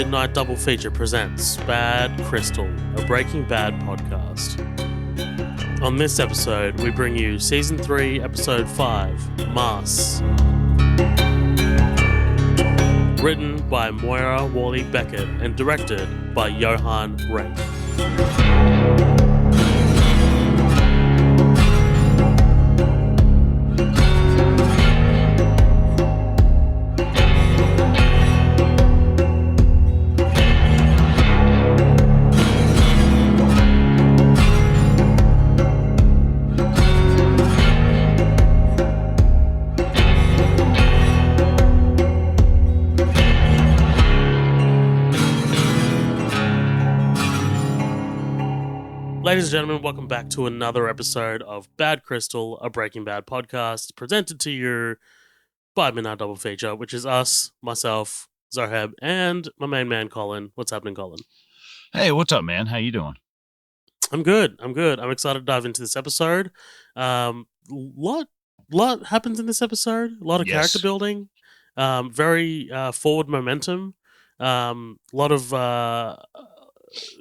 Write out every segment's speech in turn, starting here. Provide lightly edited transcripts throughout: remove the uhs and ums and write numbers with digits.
Midnight Double Feature presents Bad Crystal, a Breaking Bad podcast. On this episode, we bring you Season 3, Episode 5, Mars. Written by Moira Wally-Beckett and directed by Johan Renck. Ladies and gentlemen, welcome back to another episode of Bad Crystal, a Breaking Bad podcast, presented to you by Midnight Double Feature, which is us, myself, Zoheb, and my main man, Colin. What's happening, Colin? Hey, what's up, man? How you doing? I'm good. I'm excited to dive into this episode. Lot happens in this episode. A lot of character building. Very forward momentum. Lot of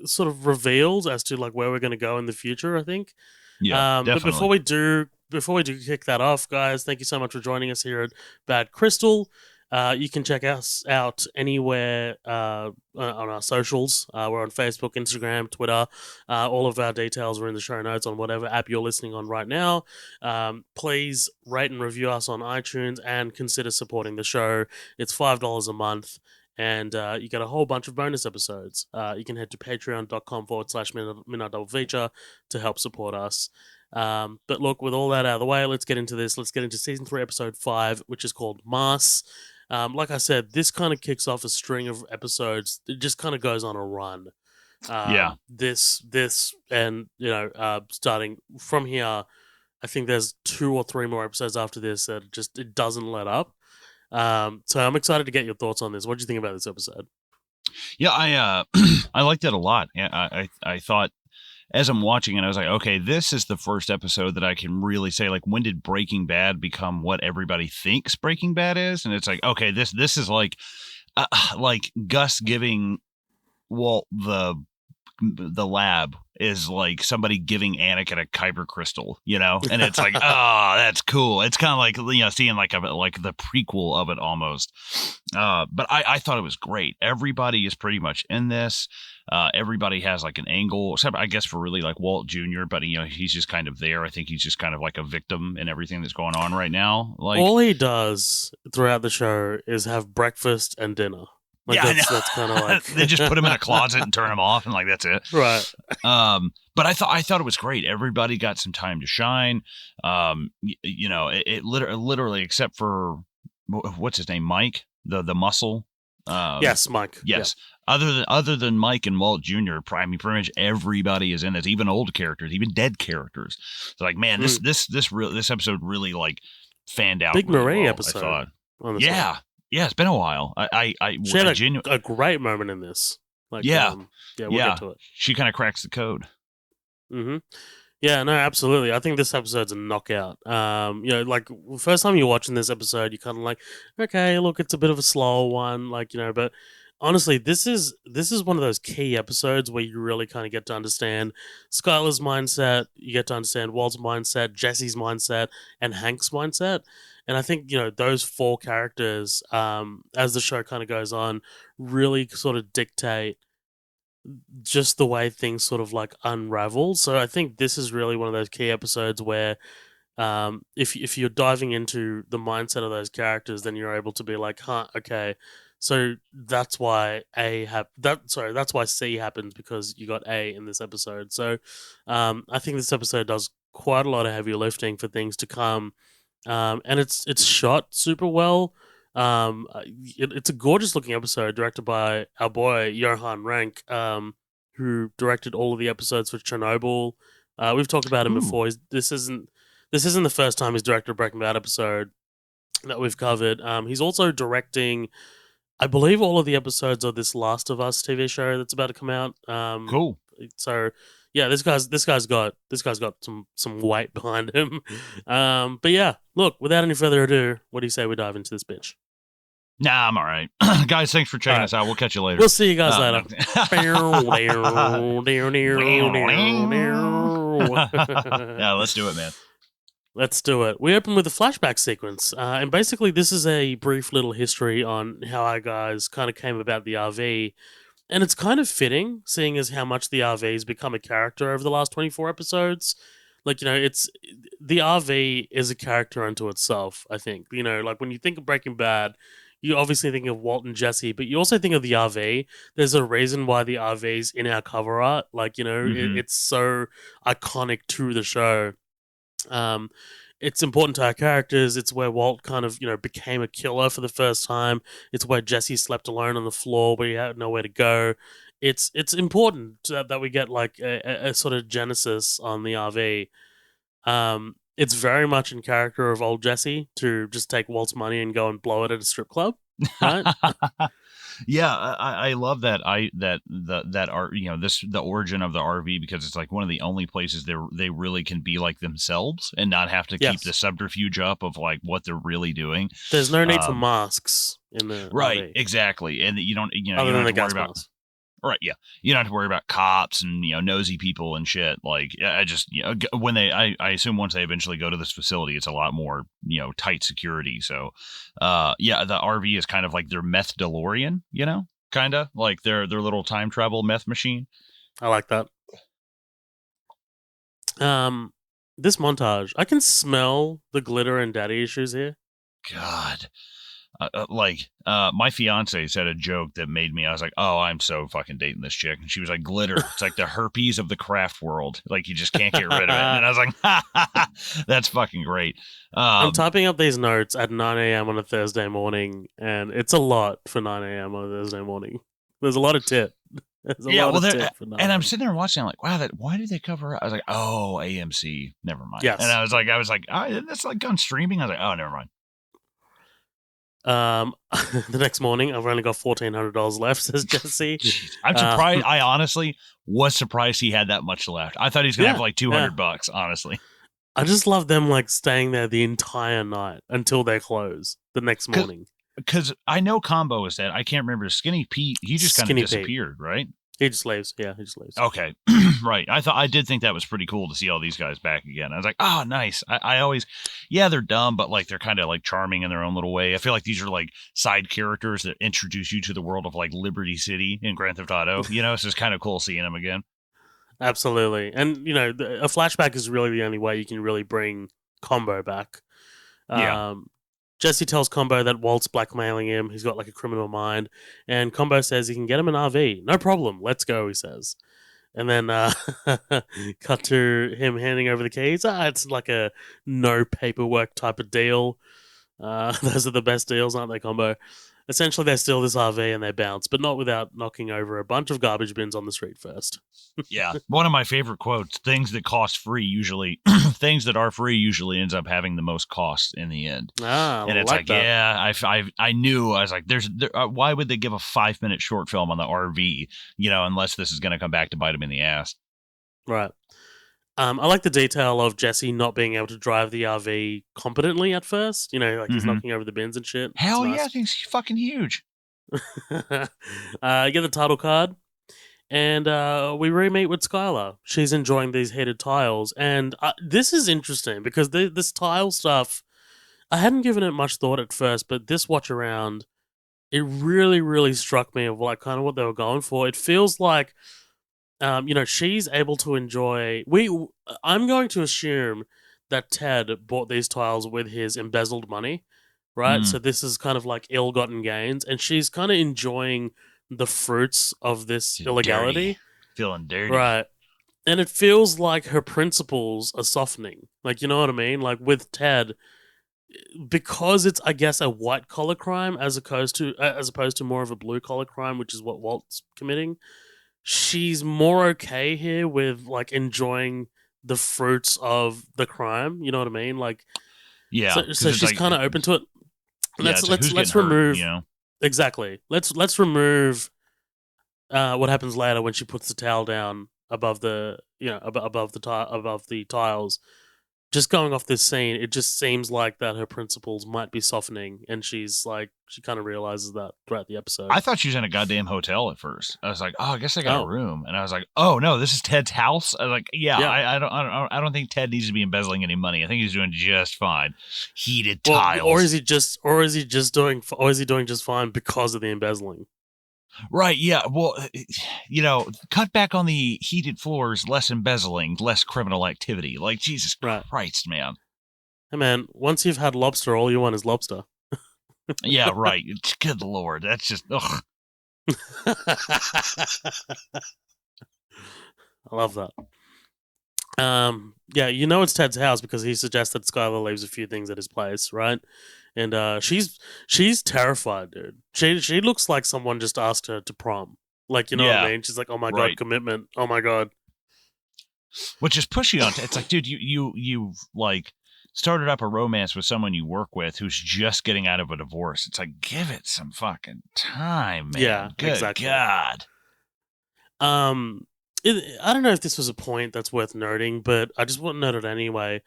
sort of reveals as to like where we're going to go in the future, I think. Yeah, but definitely. before we do kick that off, guys, thank you so much for joining us here at Bad Crystal. You can check us out anywhere on our socials. We're on Facebook, Instagram, Twitter. All of our details are in the show notes on whatever app you're listening on right now. Please rate and review us on iTunes and consider supporting the show. It's $5 a month. And you get a whole bunch of bonus episodes. You can head to patreon.com/Midnight Double Feature to help support us. But look, with all that out of the way, let's get into this. Let's get into Season 3, Episode 5, which is called Mars. Like I said, this kind of kicks off a string of episodes. It just kind of goes on a run. This, and, starting from here, I think there's 2 or 3 more episodes after this that it doesn't let up. So I'm excited to get your thoughts on this. What do you think about this episode? Yeah, I I liked it a lot. I thought as I'm watching it, I was like, okay, this is the first episode that I can really say, like, when did Breaking Bad become what everybody thinks Breaking Bad is? And it's like, okay, this is like Gus giving Walt the lab is like somebody giving Anakin a kyber crystal, and it's like, oh, that's cool. It's kind of like, seeing like the prequel of it almost. But I thought it was great. Everybody is pretty much in this. Everybody has like an angle, except I guess for really like Walt Jr., but he's just kind of there. I think he's just kind of like a victim in everything that's going on right now. Like, all he does throughout the show is have breakfast and dinner. That's kind of like they just put him in a closet and turn him off, and like that's it, right? But I thought it was great. Everybody got some time to shine. It literally, except for what's his name, Mike, the muscle. Yes, Mike. Yes. Yeah. Other than Mike and Walt Jr., I mean, pretty much everybody is in this. Even old characters, even dead characters. So like, man, this episode really like fanned out. Big really Marie well, episode. I thought. Honestly. Yeah, it's been a while. She had a great moment in this. We'll get to it. She kind of cracks the code. Mm-hmm. Yeah, no, absolutely. I think this episode's a knockout. Like first time you're watching this episode, you're kind of like, okay, look, it's a bit of a slow one, but honestly, this is one of those key episodes where you really kind of get to understand Skyler's mindset, you get to understand Walt's mindset, Jesse's mindset, and Hank's mindset. And I think, those 4 characters, as the show kind of goes on, really sort of dictate just the way things sort of like unravel. So I think this is really one of those key episodes where if you're diving into the mindset of those characters, then you're able to be like, okay, so that's why that's why C happens, because you got A in this episode. So I think this episode does quite a lot of heavy lifting for things to come. And it's shot super well. It's a gorgeous looking episode directed by our boy Johan Renck, who directed all of the episodes for Chernobyl. We've talked about him before. This isn't the first time he's directed a Breaking Bad episode that we've covered. He's also directing, I believe, all of the episodes of this Last of Us TV show that's about to come out. Cool. So yeah, this guy's got some weight behind him. But yeah, look, without any further ado, what do you say we dive into this bitch? Nah, I'm all right. Guys, thanks for checking us out. We'll catch you later. We'll see you guys later. Yeah, let's do it, man. Let's do it. We open with a flashback sequence. And basically, this is a brief little history on how our guys kind of came about the RV. And it's kind of fitting, seeing as how much the RV has become a character over the last 24 episodes. Like, it's the RV is a character unto itself, I think. Like when you think of Breaking Bad, you obviously think of Walt and Jesse, but you also think of the RV. There's a reason why the RV's in our cover art. Like, it's so iconic to the show. It's important to our characters. It's where Walt kind of, became a killer for the first time. It's where Jesse slept alone on the floor where he had nowhere to go. It's important that we get like a sort of genesis on the RV. It's very much in character of old Jesse to just take Walt's money and go and blow it at a strip club, right? Yeah, I love that that art, the origin of the RV, because it's like one of the only places they really can be like themselves and not have to keep the subterfuge up of like what they're really doing. There's no need for masks in the right, RV. Exactly, and you don't you other don't than have the to worry gas about masks. right, yeah, you don't have to worry about cops and nosy people and shit. Like I just when I assume once they eventually go to this facility, it's a lot more tight security. So yeah, the RV is kind of like their meth DeLorean, kind of like their little time travel meth machine. I like that. This montage, I can smell the glitter and daddy issues here. God. My fiance said a joke that made me, I was like, oh, I'm so fucking dating this chick. And she was like, glitter. It's like the herpes of the craft world. Like, you just can't get rid of it. And I was like, ha, ha, ha, that's fucking great. I'm typing up these notes at 9 a.m. on a Thursday morning, and it's a lot for 9 a.m. on a Thursday morning. There's a lot of tit. And I'm sitting there watching, I'm like, wow, why did they cover it? I was like, oh, AMC. Never mind. Yes. And I was like, oh, that's like on streaming. I was like, oh, never mind. The next morning, I've only got $1,400 left, says Jesse. I'm surprised. I honestly was surprised he had that much left. I thought he was gonna have like $200. Honestly, I just love them like staying there the entire night until they close the next morning. Because I know Combo is dead. I can't remember. Skinny Pete. He just kind of disappeared, right? He just leaves. Yeah, he just leaves. Okay, right. I did think that was pretty cool to see all these guys back again. I was like, oh, nice. I always, they're dumb, but like they're kind of like charming in their own little way. I feel like these are like side characters that introduce you to the world of like Liberty City in Grand Theft Auto. It's just kind of cool seeing them again. Absolutely, and a flashback is really the only way you can really bring Combo back. Jesse tells Combo that Walt's blackmailing him. He's got like a criminal mind. And Combo says he can get him an RV. No problem. Let's go, he says. And then cut to him handing over the keys. It's like a no paperwork type of deal. Those are the best deals, aren't they, Combo? Essentially, they steal this RV and they bounce, but not without knocking over a bunch of garbage bins on the street first. Yeah. One of my favorite quotes, things that cost free usually, things that are free usually ends up having the most cost in the end. And it's like I knew, I was like, why would they give a 5-minute short film on the RV, unless this is going to come back to bite them in the ass. Right. I like the detail of Jesse not being able to drive the RV competently at first. He's knocking over the bins and shit. Hell yeah, thing's fucking huge. You get the title card, and we re-meet with Skyler. She's enjoying these heated tiles, and this is interesting because this tile stuff, I hadn't given it much thought at first, but this watch around, it really, really struck me of like kind of what they were going for. It feels like she's able to enjoy. I'm going to assume that Ted bought these tiles with his embezzled money, right? So this is kind of like ill-gotten gains, and she's kind of enjoying the fruits of this illegality. Feeling dirty. Right. And it feels like her principles are softening. Like, you know what I mean? Like with Ted, because it's, I guess, a white-collar crime as opposed to more of a blue-collar crime, which is what Walt's committing. She's more okay here with like enjoying the fruits of the crime. You know what I mean? Like, yeah. So she's like, kind of open to it. Let's remove exactly. Let's remove what happens later when she puts the towel down above the above the tiles. just going off this scene, it just seems like that her principles might be softening, and she's like, she kind of realizes that throughout the episode. I thought she was in a goddamn hotel at first. I was like, oh, I guess I got a Oh. room, and I was like, oh no, this is Ted's house. I was like, yeah. I don't think Ted needs to be embezzling any money. I think he's doing just fine. Heated tiles, or is he doing just fine because of the embezzling? right? Yeah. Well, cut back on the heated floors, less embezzling, less criminal activity. Like Jesus Christ, man. Hey man, once you've had lobster, all you want is lobster. Yeah, right. Good Lord, that's just ugh. I love that. Yeah, it's Ted's house because he suggests that Skyler leaves a few things at his place, right? And she's terrified, dude. She looks like someone just asked her to prom. Like, what I mean? She's like, oh my god, commitment. Oh my god. Which is pushing on. It's like, dude, you like started up a romance with someone you work with who's just getting out of a divorce. It's like, give it some fucking time, man. Yeah, good exactly. God. I don't know if this was a point that's worth noting, but I just want to note it anyway.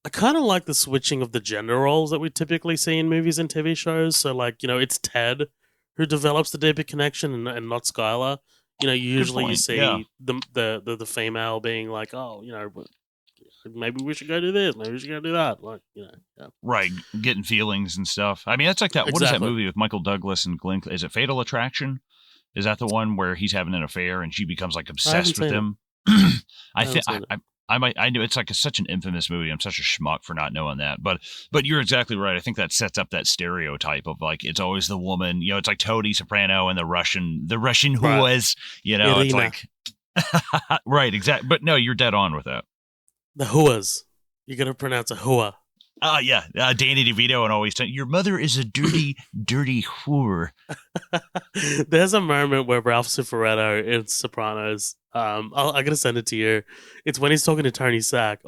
I kind of like the switching of the gender roles that we typically see in movies and TV shows. So, like, it's Ted who develops the deeper connection and not Skyler. Usually you see the female being like, oh, maybe we should go do this, maybe we should go do that. Like, yeah. Right, getting feelings and stuff. I mean, that's like that. Exactly. What is that movie with Michael Douglas and Glenn? Is it Fatal Attraction? Is that the one where he's having an affair and she becomes like obsessed with him? I think I knew it's like such an infamous movie. I'm such a schmuck for not knowing that. But you're exactly right. I think that sets up that stereotype of like it's always the woman. It's like Tony Soprano and the Russian whores. Irina. It's like right, exactly. But no, you're dead on with that. The whores. You got to pronounce a whore. Yeah. Danny DeVito and always your mother is a dirty, dirty whore. There's a moment where Ralph Cifaretto in Sopranos, I'm going to send it to you. It's when he's talking to Johnny Sack,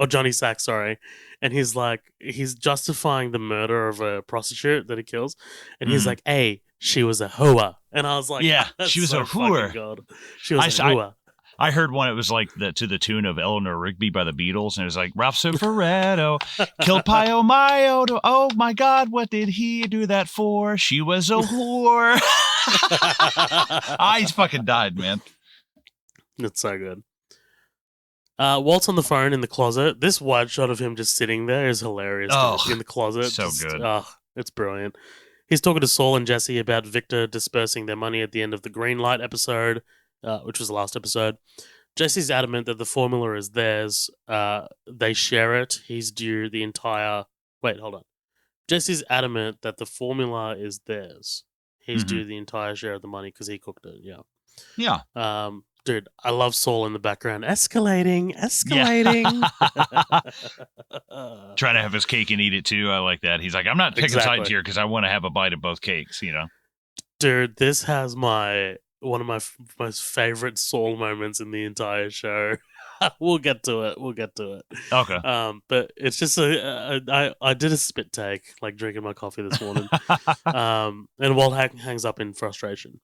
sorry. And he's like, he's justifying the murder of a prostitute that he kills. And he's like, hey, she was a whore. And I was like, yeah, she was a whore. God. She was a whore. I heard one. It was like to the tune of Eleanor Rigby by the Beatles, and it was like Ralph Cifaretto killed Pio Mayo. Oh my God, what did he do that for? She was a whore. He's fucking died, man. That's so good. Walt's on the phone in the closet. This wide shot of him just sitting there is hilarious. In the closet, so good. It's brilliant. He's talking to Saul and Jesse about Victor dispersing their money at the end of the Green Light episode. Which was the last episode. Jesse's adamant that the formula is theirs. They share it. He's due the entire... Wait, hold on. Jesse's adamant that the formula is theirs. He's due the entire share of the money because he cooked it, yeah. Yeah. Dude, I love Saul in the background. Escalating. Yeah. Trying to have his cake and eat it too. I like that. He's like, I'm not picking sides here because I want to have a bite of both cakes, Dude, this has one of my most favorite Saul moments in the entire show. We'll get to it. Okay. But it's just I did a spit take, like drinking my coffee this morning. And Walt hangs up in frustration.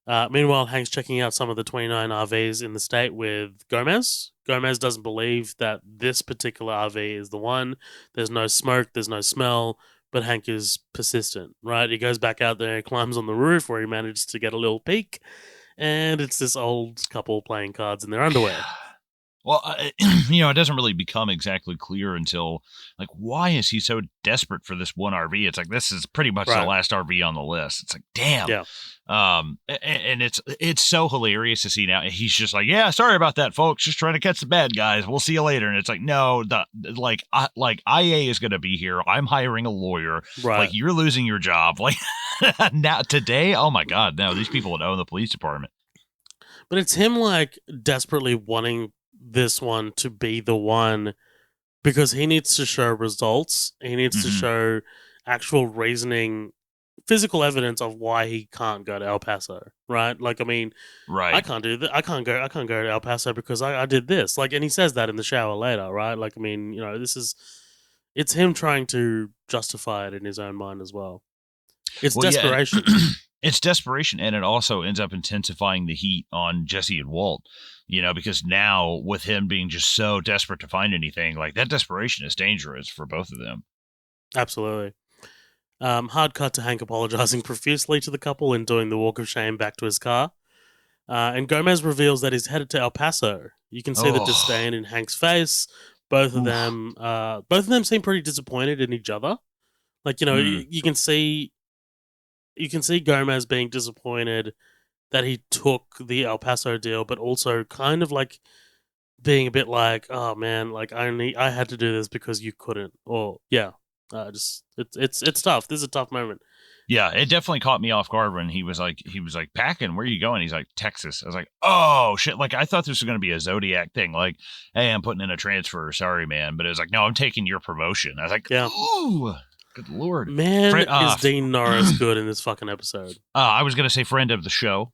Meanwhile, Hank's checking out some of the 29 RVs in the state with Gomez. Gomez doesn't believe that this particular RV is the one. There's no smoke, there's no smell. But Hank is persistent, right? He goes back out there, climbs on the roof where he manages to get a little peek, and it's this old couple playing cards in their underwear. Well, it doesn't really become exactly clear until, like, why is he so desperate for this one RV? It's like, this is pretty much the last RV on the list. It's like, damn. Yeah. And it's so hilarious to see now. He's just like, yeah, sorry about that, folks. Just trying to catch the bad guys. We'll see you later. And it's like, no, IA is going to be here. I'm hiring a lawyer. Right. Like, you're losing your job. Like, now today, oh my God, no, these people would own the police department. But it's him, like, desperately wanting this one to be the one because he needs to show results. He needs to show actual reasoning, physical evidence of why he can't go to El Paso, right? Like, I mean, right. I can't do that. I can't go to El Paso because I did this. Like, and he says that in the shower later, right? Like, I mean, it's him trying to justify it in his own mind as well. It's desperation. Yeah. It's desperation, and it also ends up intensifying the heat on Jesse and Walt, because now with him being just so desperate to find anything, like that desperation is dangerous for both of them. Absolutely. Hard cut to Hank apologizing profusely to the couple and doing the walk of shame back to his car. And Gomez reveals that he's headed to El Paso. You can see the Oh, disdain in Hank's face. Both of oof. them seem pretty disappointed in each other. Like, Mm. you can see Gomez being disappointed that he took the El Paso deal, but also kind of like being a bit like, oh man, like I had to do this because you couldn't, or yeah, just it's tough. This is a tough moment. Yeah, it definitely caught me off guard when he was like packing. Where are you going? He's like Texas. I was like, oh shit! Like I thought this was going to be a Zodiac thing. Like, hey, I'm putting in a transfer. Sorry, man, but it was like, no, I'm taking your promotion. I was like, Yeah, ooh, good lord. man, Friend, is Dean Norris good in this fucking episode? I was gonna say friend of the show,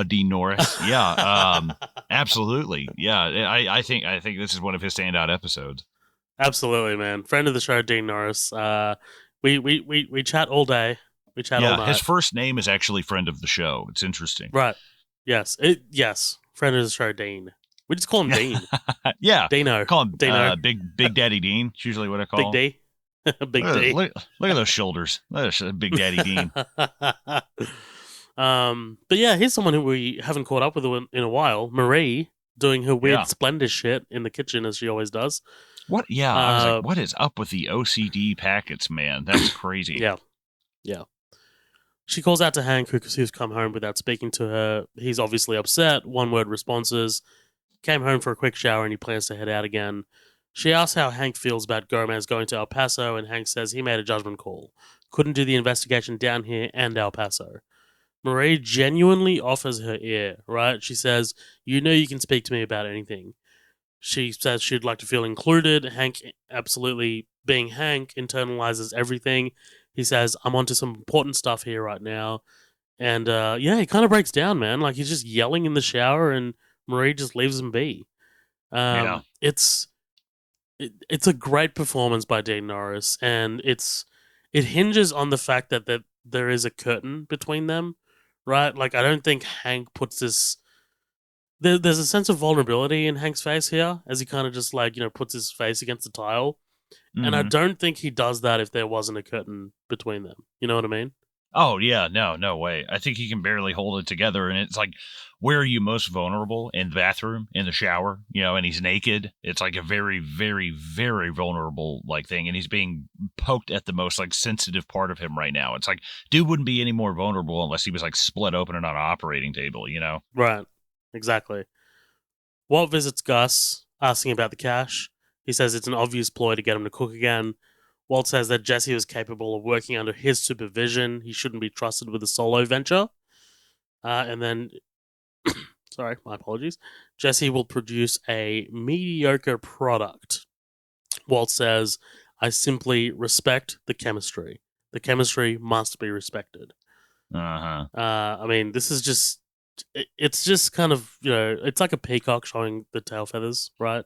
Dean Norris. Yeah, absolutely. Yeah, I think this is one of his standout episodes. Absolutely, man. Friend of the show, Dean Norris. We chat all day. We chat all Yeah, his night. first name is actually friend of the show. It's interesting. Right. Yes. Yes. Friend of the show, Dean. We just call him Dean. Yeah, Dino. call him Dino. Big Daddy Dean. It's usually what I Big call him. D. Big Look, D. look, look at those shoulders. That's Big Daddy Dean. But yeah, here's someone who we haven't caught up with in a while. Marie doing her weird Yeah. Splendor shit in the kitchen as she always does. What? Yeah, I was like, Uh, what is up with the OCD packets, man? That's crazy. yeah, yeah. She calls out to Hank, who's come home without speaking to her. He's obviously upset. One word responses. Came home for a quick shower and he plans to head out again. She asks how Hank feels about Gomez going to El Paso, and Hank says he made a judgment call. Couldn't do the investigation down here and El Paso. Marie genuinely offers her ear, right? She says, you know you can speak to me about anything. She says she'd like to feel included. Hank, absolutely being Hank, internalizes everything. He says, I'm onto some important stuff here right now. And yeah, he kind of breaks down, man. Like he's just yelling in the shower and Marie just leaves him be. Yeah. It's a great performance by Dean Norris, and it hinges on the fact that there is a curtain between them, right? Like I don't think Hank puts this. There's a sense of vulnerability in Hank's face here as he kind of just like puts his face against the tile, and I Hmm. don't think he does that if there wasn't a curtain between them. You know what I mean? Oh yeah, no way. I think he can barely hold it together, and it's like, where are you most vulnerable? In the bathroom, in the shower, and he's naked. It's like a very, very, very vulnerable like thing, and he's being poked at the most like sensitive part of him right now. It's like, dude wouldn't be any more vulnerable unless he was like split open and on an operating table. Right. Exactly. Walt visits Gus, asking about the cash. He says it's an obvious ploy to get him to cook again. Walt says that Jesse was capable of working under his supervision. He shouldn't be trusted with a solo venture. And then, sorry, my apologies. Jesse will produce a mediocre product. Walt says, I simply respect the chemistry. The chemistry must be respected. Uh-huh. I mean, this is just. It's just kind of, it's like a peacock showing the tail feathers, right?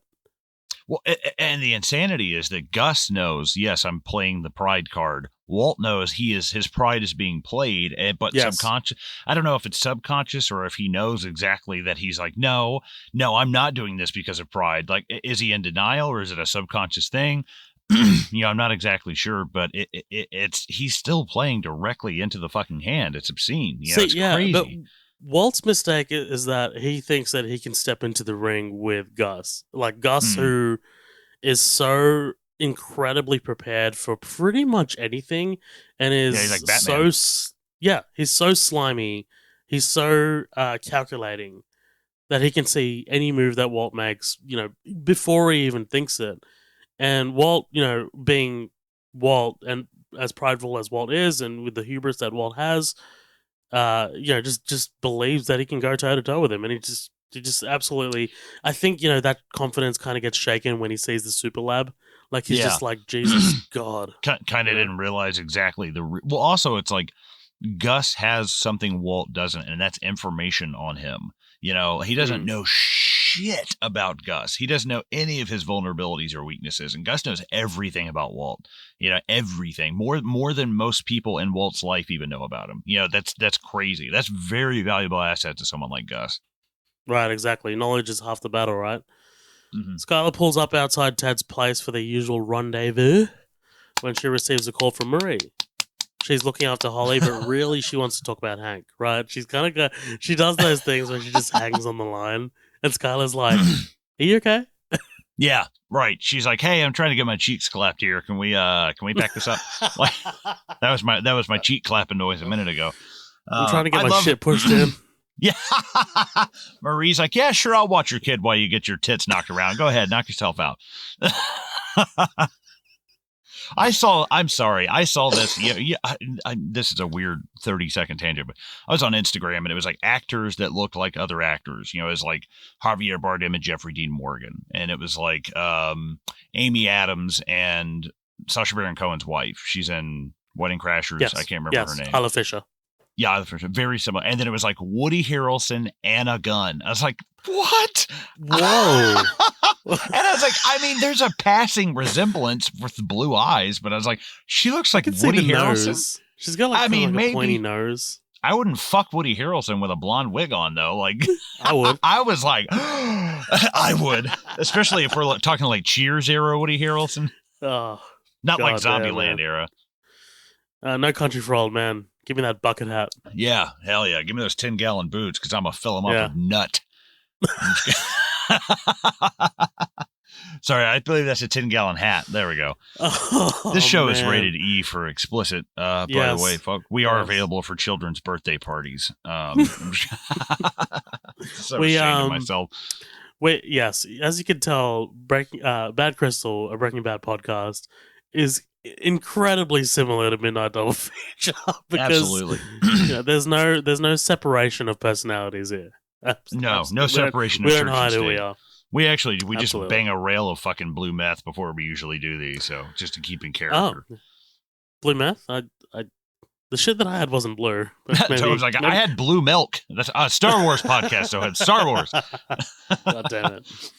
Well, and the insanity is that Gus knows, yes, I'm playing the pride card. Walt knows his pride is being played, but Yes. subconscious. I don't know if it's subconscious or if he knows exactly that he's like, no, I'm not doing this because of pride. Like, is he in denial or is it a subconscious thing? I'm not exactly sure, but it's he's still playing directly into the fucking hand. It's obscene. See, It's yeah, but crazy. Walt's mistake is that he thinks that he can step into the ring with Gus. Like, Gus, Hmm. who is so incredibly prepared for pretty much anything and Yeah, he's is like Batman. yeah, he's so slimy, he's so calculating that he can see any move that Walt makes, before he even thinks it. And Walt, being Walt and as prideful as Walt is and with the hubris that Walt has, just believes that he can go toe to toe with him, and he just absolutely. I think that confidence kind of gets shaken when he sees the super lab. Like he's Yeah. just like, Jesus God. Kind of didn't realize exactly well, also it's like Gus has something Walt doesn't, and that's information on him. He doesn't Mm. know shit shit about Gus. He doesn't know any of his vulnerabilities or weaknesses, and Gus knows everything about Walt. Everything more than most people in Walt's life even know about him. That's crazy. That's very valuable asset to someone like Gus. Right, exactly. Knowledge is half the battle, right? Mm-hmm. Skyler pulls up outside Ted's place for their usual rendezvous when she receives a call from Marie. She's looking after Holly, but really she wants to talk about Hank, right? She does those things where she just hangs on the line, and Skyler's like, "Are you okay?" Yeah, right. She's like, "Hey, I'm trying to get my cheeks clapped here. Can we back this up?" Like, that was my cheek clapping noise a minute ago. I'm trying to get my shit pushed in. Yeah. Marie's like, "Yeah, sure, I'll watch your kid while you get your tits knocked around. Go ahead, knock yourself out." I saw this. This is a weird 30-second tangent, but I was on Instagram and it was like actors that looked like other actors. It was like Javier Bardem and Jeffrey Dean Morgan, and it was like Amy Adams and Sacha Baron Cohen's wife. She's in Wedding Crashers. Yes. I can't remember her name. Isla Fisher. Yeah, very similar. And then it was like Woody Harrelson and a gun. I was like, what? Whoa. And I was like, I mean, there's a passing resemblance with the blue eyes, but I was like, she looks like Woody Harrelson. Nose. She's got like a pointy nose. I wouldn't fuck Woody Harrelson with a blonde wig on, though. Like, I would. I was like, I would. Especially if we're talking like Cheers era Woody Harrelson. Oh, not like Zombieland era. No Country for Old Men. Give me that bucket hat. Yeah, hell yeah. Give me those 10-gallon boots because I'm going to fill them up with nut. Sorry, I believe that's a 10-gallon hat. There we go. This show is rated E for explicit. By the way, folks, we are available for children's birthday parties. So ashamed of myself. Yes, as you can tell, Bad Crystal, a Breaking Bad podcast, is incredibly similar to Midnight Double Feature because absolutely. There's no separation of personalities here. No separation. We don't hide who we are. We just bang a rail of fucking blue meth before we usually do these, so just to keep in character. Oh, blue meth? The shit that I had wasn't blue. Maybe, I was like, I had blue milk. That's a Star Wars podcast, so I had Star Wars. God damn it.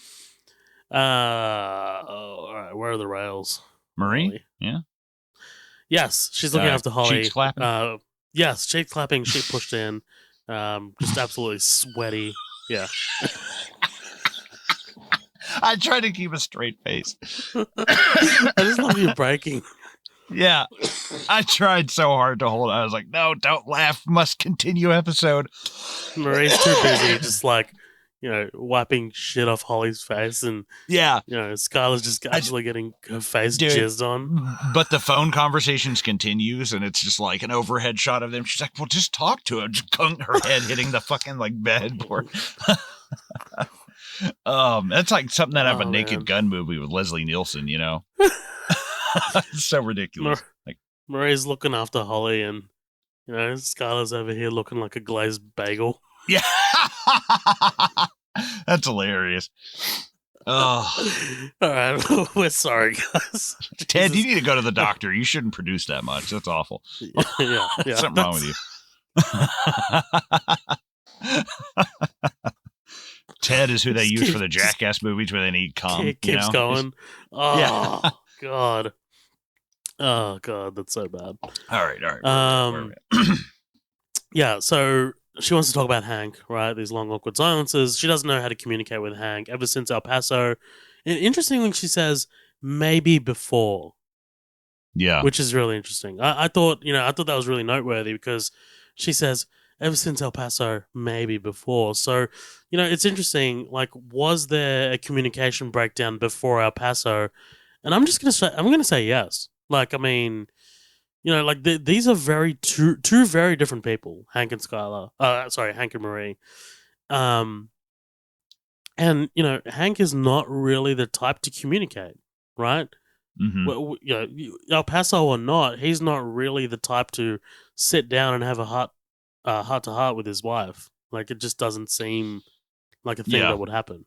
All right, where are the rails? Marie? Holly. Yeah. Yes, she's looking after Holly. Cheeks clapping? Yes, cheek clapping, shit pushed in. Just absolutely sweaty. Yeah. I try to keep a straight face. I just love you breaking. Yeah. I tried so hard to hold it. I was like, no, don't laugh. Must continue episode. Marie's too busy just like, wiping shit off Holly's face, and Skyler's just actually getting her face jizzed on. But the phone conversations continues, and it's just like an overhead shot of them. She's like, well, just talk to him. Just her head hitting the fucking like bedboard. That's like something that have a Naked Gun movie with Leslie Nielsen, It's so ridiculous. Marie's looking after Holly, and Skyler's over here looking like a glazed bagel. Yeah. That's hilarious. Oh. All right. We're sorry, guys. Ted, you need to go to the doctor. You shouldn't produce that much. That's awful. Yeah. Something wrong with you. Ted is who they use for the Jackass movies where they need cum. Keeps going. Oh, God. Oh, God. That's so bad. All right. Yeah, so she wants to talk about Hank, right? These long, awkward silences. She doesn't know how to communicate with Hank ever since El Paso. And interestingly, she says, maybe before. Yeah. Which is really interesting. I thought that was really noteworthy because she says, ever since El Paso, maybe before. So, it's interesting. Like, was there a communication breakdown before El Paso? And I'm going to say yes. Like, I mean, these are two very different people, Hank and Skyler. Hank and Marie. And, Hank is not really the type to communicate, right? Mm-hmm. El Paso or not, he's not really the type to sit down and have a heart-to-heart with his wife. Like, it just doesn't seem like a thing that would happen.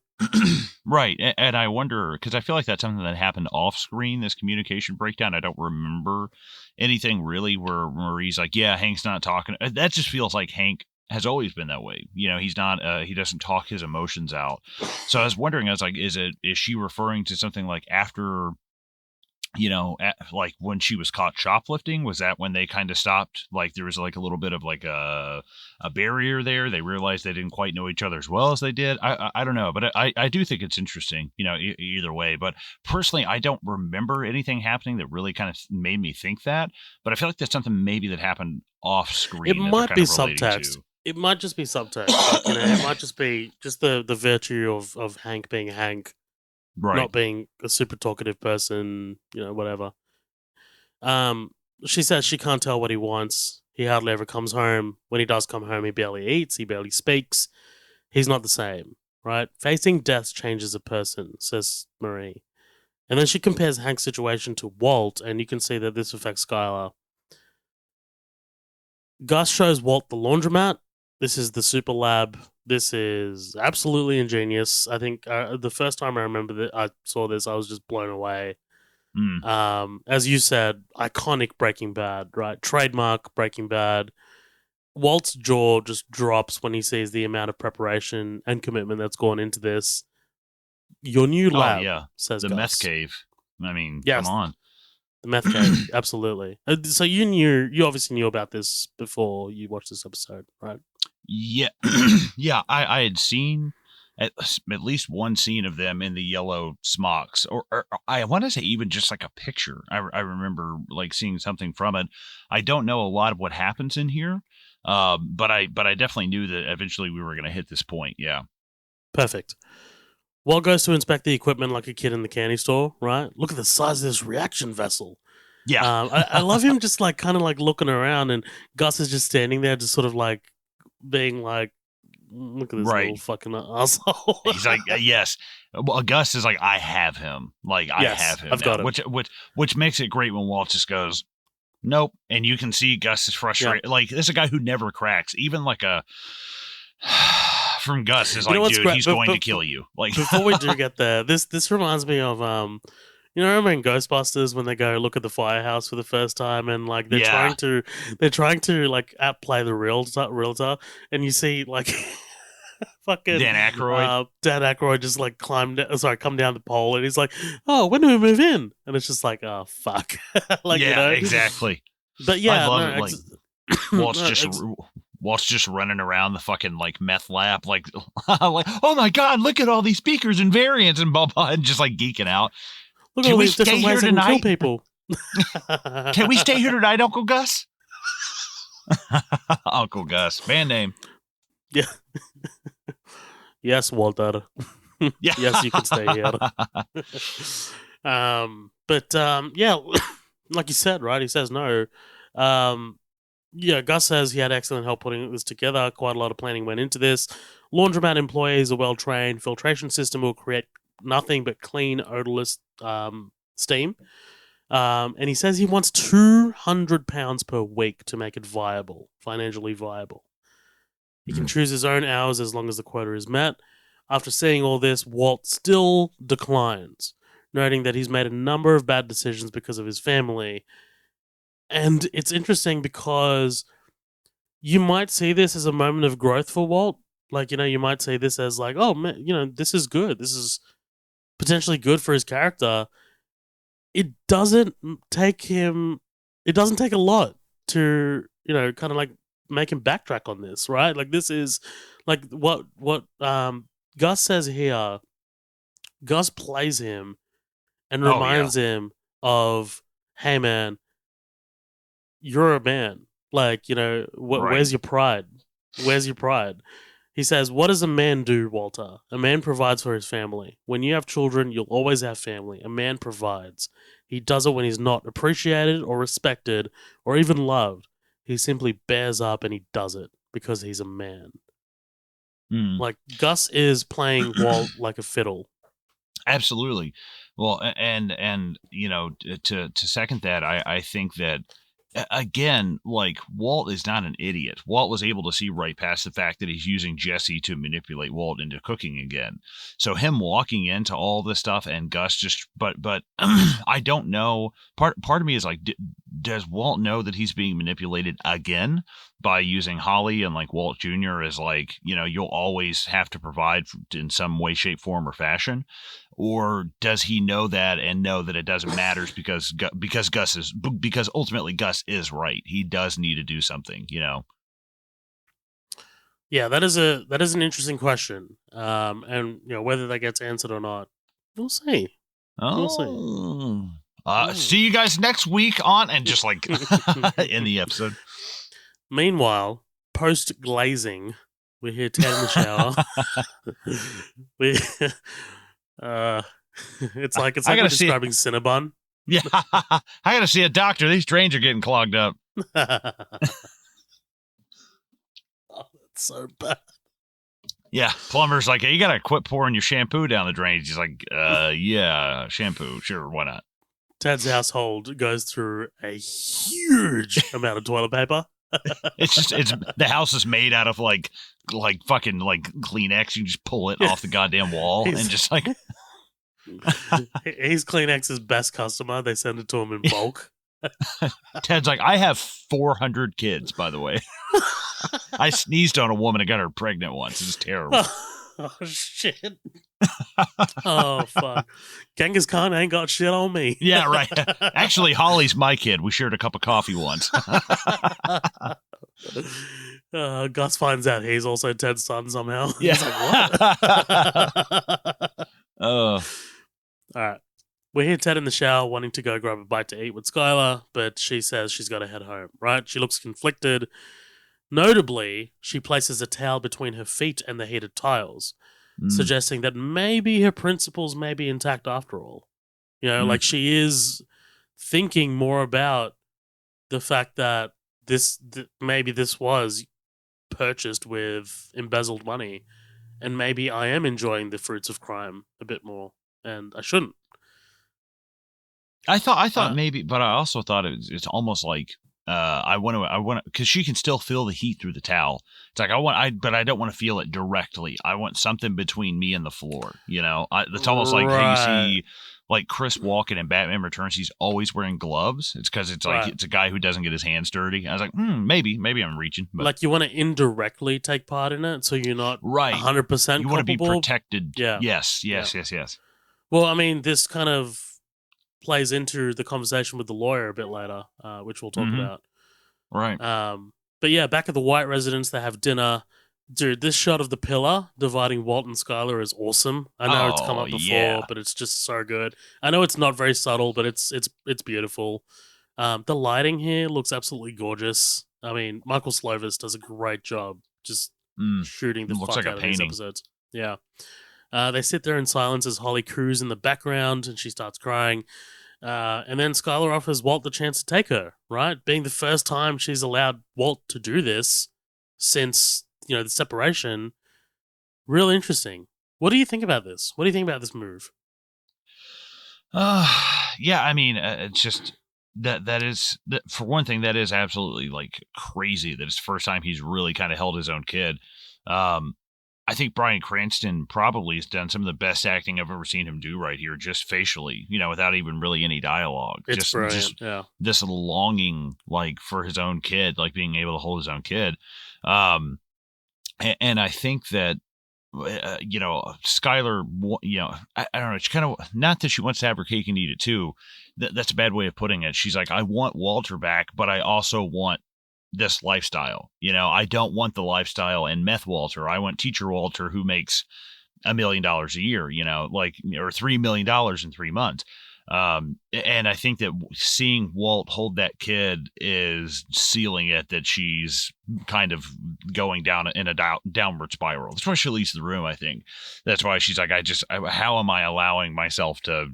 Right. And I wonder, because I feel like that's something that happened off screen, this communication breakdown. I don't remember anything really where Marie's like, yeah, Hank's not talking. That just feels like Hank has always been that way. He's not he doesn't talk his emotions out. So I was wondering, I was like, is she referring to something like after, like when she was caught shoplifting? Was that when they kind of stopped? Like there was like a little bit of like a barrier there. They realized they didn't quite know each other as well as they did. I don't know, but I do think it's interesting, either way. But personally, I don't remember anything happening that really kind of made me think that. But I feel like that's something maybe that happened off screen. It might be subtext. It might just be subtext. Like, it might just be just the virtue of Hank being Hank. Right. Not being a super talkative person, whatever. She says she can't tell what he wants. He hardly ever comes home. When he does come home, he barely eats. He barely speaks. He's not the same, right? Facing death changes a person, says Marie. And then she compares Hank's situation to Walt, and you can see that this affects Skyler. Gus shows Walt the laundromat. This is the super lab. This is absolutely ingenious. I think the first time I remember that I saw this, I was just blown away. As you said, iconic Breaking Bad, right? Trademark Breaking Bad. Walt's jaw just drops when he sees the amount of preparation and commitment that's gone into this. Your new lab, says the Gus. meth cave. I mean, yes, come on. The meth cave, absolutely. So you obviously knew about this before you watched this episode, right? Yeah, yeah. I had seen at least one scene of them in the yellow smocks, or I want to say even just like a picture. I remember like seeing something from it. I don't know a lot of what happens in here, but I definitely knew that eventually we were going to hit this point. Yeah, perfect. Walt goes to inspect the equipment like a kid in the candy store, right? Look at the size of this reaction vessel. Yeah. I love him just like kind of like looking around, and Gus is just standing there just sort of like being like, look at this little fucking asshole. He's like, yes. Well, Gus is like, I have him. Like, I have him. I've got him. Which makes it great when Walt just goes, nope. And you can see Gus is frustrated. Yeah. Like, this is a guy who never cracks. Even like from Gus is like, dude, he's going to kill you. Like, before we do get there, this reminds me of remember in Ghostbusters when they go look at the firehouse for the first time, and like they're trying to like outplay the realtor, and you see like fucking Dan Aykroyd just like come down the pole, and he's like, oh, when do we move in? And it's just like, oh fuck. Like, exactly. But yeah, I love it. Walt's just running around the fucking like meth lab, like, like, oh my god, look at all these speakers and variants and blah blah, and just like geeking out. Look at all these different ways to kill people. Can we stay here tonight, Uncle Gus? Uncle Gus, band name. Yeah. Yes, Walter. Yeah. Yes, you can stay here. Yeah, like you said, right? He says no. Gus says he had excellent help putting this together. Quite a lot of planning went into this. Laundromat employees are well trained. Filtration system will create nothing but clean, odorless steam. And he says he wants £200 per week to make it viable, financially viable. He can choose his own hours as long as the quota is met. After seeing all this, Walt still declines, noting that he's made a number of bad decisions because of his family. And it's interesting because you might see this as a moment of growth for Walt. Like, you might see this as like, oh, man, this is good. This is potentially good for his character. It doesn't take a lot to, kind of like make him backtrack on this, right? Like, this is like what Gus says here. Gus plays him and reminds him of, hey, man, you're a man. Like, where's your pride? Where's your pride? He says, what does a man do, Walter? A man provides for his family. When you have children, you'll always have family. A man provides. He does it when he's not appreciated or respected or even loved. He simply bears up and he does it because he's a man. Like, Gus is playing Walt like a fiddle. Absolutely. Well, and to second that, I think that, again, like, Walt is not an idiot. Walt was able to see right past the fact that he's using Jesse to manipulate Walt into cooking again. So him walking into all this stuff and Gus just, but I don't know. Part of me is like, does Walt know that he's being manipulated again by using Holly and like Walt Jr. as like, you'll always have to provide in some way, shape, form, or fashion? Or does he know that and know that it doesn't matter because ultimately Gus is right. He does need to do something, Yeah, that is an interesting question. And whether that gets answered or not, we'll see. We'll see. See you guys next week on, and just like in the episode. Meanwhile, post glazing, we hear Ted in the shower. It's like we're describing Cinnabon. Yeah, I gotta see a doctor. These drains are getting clogged up. Oh, that's so bad. Yeah, plumber's like, hey, you gotta quit pouring your shampoo down the drains. He's like, yeah, shampoo, sure, why not? Ted's household goes through a huge amount of toilet paper. It's the house is made out of like fucking like Kleenex. You just pull it off the goddamn wall and just like. He's Kleenex's best customer. They send it to him in bulk. Ted's like, I have 400 kids, by the way. I sneezed on a woman and got her pregnant once. It's terrible. Oh, shit. Oh, fuck. Genghis Khan ain't got shit on me. Yeah, right. Actually, Holly's my kid. We shared a cup of coffee once. Gus finds out he's also Ted's son somehow. Yeah. He's like, what? All right. We hear Ted in the shower wanting to go grab a bite to eat with Skyler, but she says she's got to head home, right? She looks conflicted. Notably, she places a towel between her feet and the heated tiles, suggesting that maybe her principles may be intact after all. Like she is thinking more about the fact that maybe this was purchased with embezzled money, and maybe I am enjoying the fruits of crime a bit more, and I shouldn't. I thought maybe, but I also thought it's almost like I want to, because she can still feel the heat through the towel. It's like but I don't want to feel it directly. I want something between me and the floor. It's almost like how you see like Chris Walken in Batman Returns. He's always wearing gloves. It's because it's like it's a guy who doesn't get his hands dirty. I was like, maybe I'm reaching. But. Like you want to indirectly take part in it, so you're not 100%. You want to be protected. Yeah. Yes. Well, I mean, this kind of plays into the conversation with the lawyer a bit later, which we'll talk about. Right. But yeah, back at the White residence, they have dinner. Dude, this shot of the pillar dividing Walt and Skyler is awesome. I know it's come up before, but it's just so good. I know it's not very subtle, but it's beautiful. The lighting here looks absolutely gorgeous. I mean, Michael Slovis does a great job just shooting the fuck out of these episodes. Yeah. They sit there in silence as Holly croos in the background, and she starts crying. And then Skylar offers Walt the chance to take her, right? Being the first time she's allowed Walt to do this since, the separation. Real interesting. What do you think about this? What do you think about this move? Yeah, I mean, it's just that is, for one thing, that is absolutely like crazy that it's the first time he's really kind of held his own kid. I think Bryan Cranston probably has done some of the best acting I've ever seen him do right here, just facially, without even really any dialogue. It's brilliant, yeah. This longing, like, for his own kid, like being able to hold his own kid. And I think that, Skyler, I don't know, she kind of, not that she wants to have her cake and eat it too. That's a bad way of putting it. She's like, I want Walter back, but I also want this lifestyle. I don't want the lifestyle and meth Walter. I want teacher Walter who makes $1 million a year, or $3 million in 3 months. And I think that seeing Walt hold that kid is sealing it that she's kind of going down in a downward spiral. That's why she leaves the room, I think. That's why she's like, how am I allowing myself to,